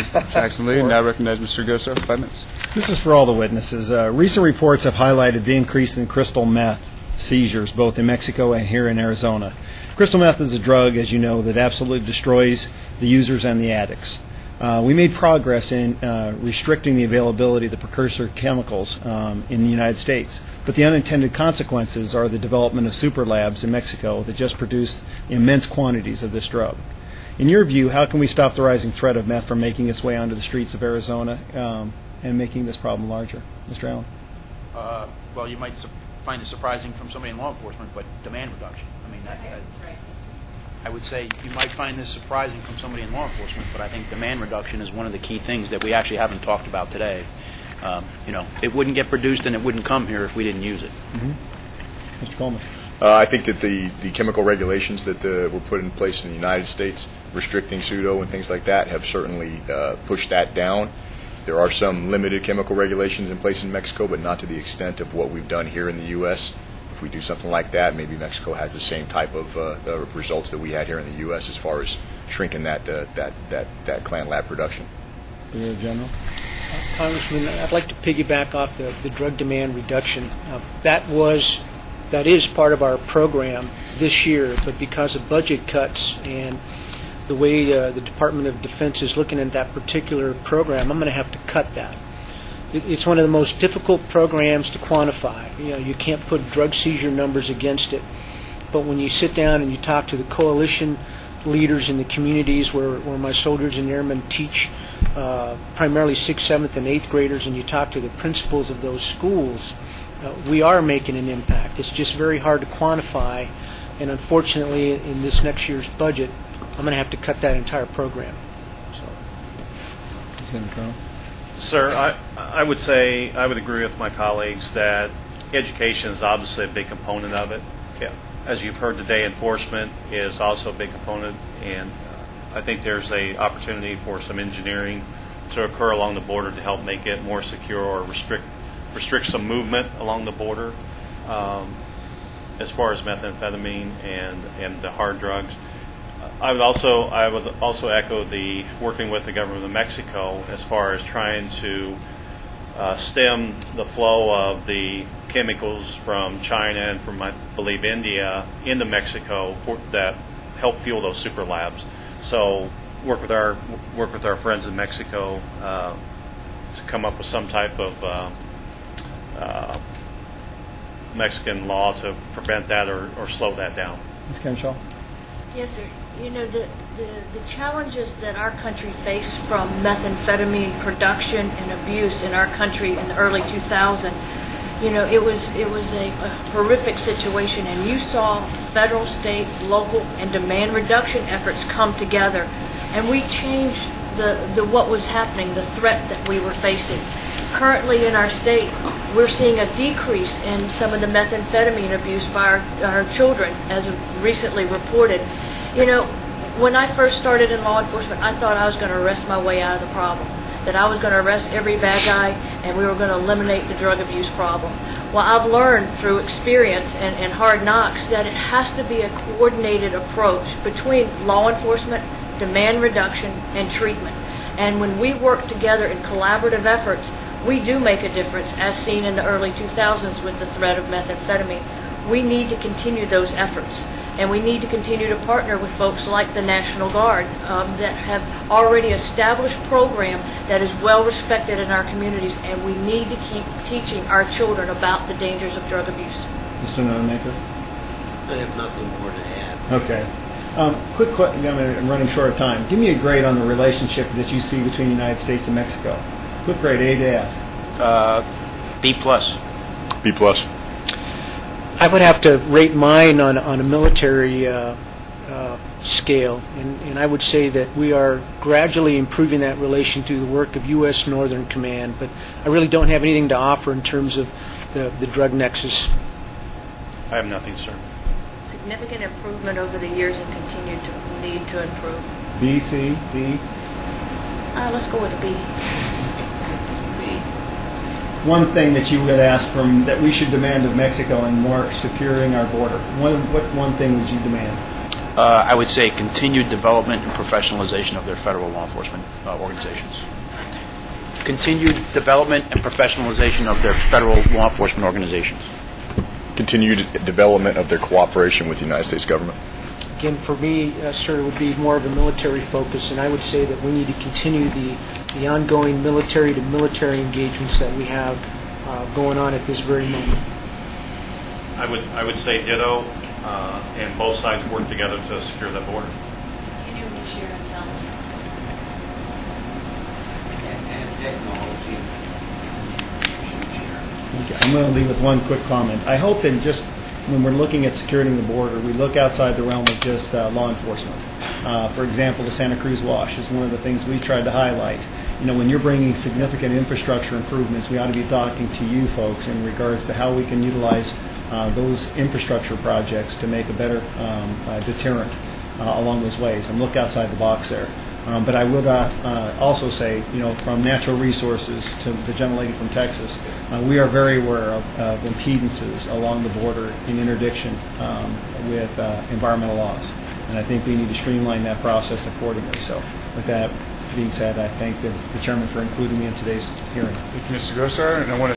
Mr. Jackson Lee. Now recognize Mr. Goso for 5 minutes. This is for all the witnesses. Recent reports have highlighted the increase in crystal meth seizures, both in Mexico and here in Arizona. Crystal meth is a drug, as you know, that absolutely destroys the users and the addicts. We made progress in restricting the availability of the precursor chemicals in the United States, but the unintended consequences are the development of super labs in Mexico that just produce immense quantities of this drug. In your view, how can we stop the rising threat of meth from making its way onto the streets of Arizona and making this problem larger? Mr. Allen? Well, you might find it surprising from somebody in law enforcement, but demand reduction. I mean, I would say you might find this surprising from somebody in law enforcement, but I think demand reduction is one of the key things that we actually haven't talked about today. It wouldn't get produced and it wouldn't come here if we didn't use it. Mm-hmm. Mr. Coleman? I think that the chemical regulations that were put in place in the United States, restricting pseudo and things like that, have certainly pushed that down. There are some limited chemical regulations in place in Mexico, but not to the extent of what we've done here in the U.S. If we do something like that, maybe Mexico has the same type of results that we had here in the U.S. as far as shrinking that clan lab production. Brigadier General? Congressman, I'd like to piggyback off the drug demand reduction. That is part of our program this year, but because of budget cuts and the way the Department of Defense is looking at that particular program, I'm going to have to cut that. It's one of the most difficult programs to quantify. You can't put drug seizure numbers against it, but when you sit down and you talk to the coalition leaders in the communities where my soldiers and airmen teach, primarily 6th, 7th, and 8th graders, and you talk to the principals of those schools, we are making an impact. It's just very hard to quantify, and unfortunately in this next year's budget, I'm going to have to cut that entire program. Sir, I would say I would agree with my colleagues that education is obviously a big component of it. Yeah. As you've heard today, enforcement is also a big component, and I think there's a opportunity for some engineering to occur along the border to help make it more secure or restrict some movement along the border as far as methamphetamine and the hard drugs. I would also echo the working with the government of Mexico as far as trying to stem the flow of the chemicals from China and from, I believe, India into Mexico that help fuel those super labs. So work with our friends in Mexico to come up with some type of Mexican law to prevent that or slow that down. Ms. Kenshaw? Yes, sir. The challenges that our country faced from methamphetamine production and abuse in our country in the early 2000s, it was a horrific situation, and you saw federal, state, local, and demand reduction efforts come together, and we changed the what was happening, the threat that we were facing. Currently in our state, we're seeing a decrease in some of the methamphetamine abuse by our children, as recently reported. When I first started in law enforcement, I thought I was going to arrest my way out of the problem, that I was going to arrest every bad guy and we were going to eliminate the drug abuse problem. Well, I've learned through experience and hard knocks that it has to be a coordinated approach between law enforcement, demand reduction, and treatment. And when we work together in collaborative efforts, we do make a difference, as seen in the early 2000s with the threat of methamphetamine. We need to continue those efforts, and we need to continue to partner with folks like the National Guard that have already established a program that is well respected in our communities, and we need to keep teaching our children about the dangers of drug abuse. Mr. Nonemaker? I have nothing more to add. Okay. Quick question, I'm running short of time. Give me a grade on the relationship that you see between the United States and Mexico. Quick grade, A to F. B+. B+. I would have to rate mine on a military scale, and I would say that we are gradually improving that relation through the work of U.S. Northern Command, but I really don't have anything to offer in terms of the drug nexus. I have nothing, sir. Significant improvement over the years and continue to need to improve. B, C, D? Let's go with a B. One thing that you would ask that we should demand of Mexico in more securing our border. What one thing would you demand? I would say continued development and professionalization of their federal law enforcement organizations. Continued development and professionalization of their federal law enforcement organizations. Continued development of their cooperation with the United States government. Again, for me, sir, it would be more of a military focus, and I would say that we need to continue the ongoing military-to-military engagements that we have going on at this very moment. I would say ditto, and both sides work together to secure the border. Continuing to share intelligence. And technology. Okay, I'm going to leave with one quick comment. I hope that just when we're looking at securing the border, we look outside the realm of just law enforcement. For example, the Santa Cruz Wash is one of the things we tried to highlight. You know, when you're bringing significant infrastructure improvements, we ought to be talking to you folks in regards to how we can utilize those infrastructure projects to make a better deterrent along those ways, and look outside the box there. But I would also say, you know, from natural resources to the gentlelady from Texas, we are very aware of impedances along the border in interdiction with environmental laws. And I think we need to streamline that process accordingly. So with that being said, I thank the chairman for including me in today's hearing. Thank you, Mr. Gosar, and I want to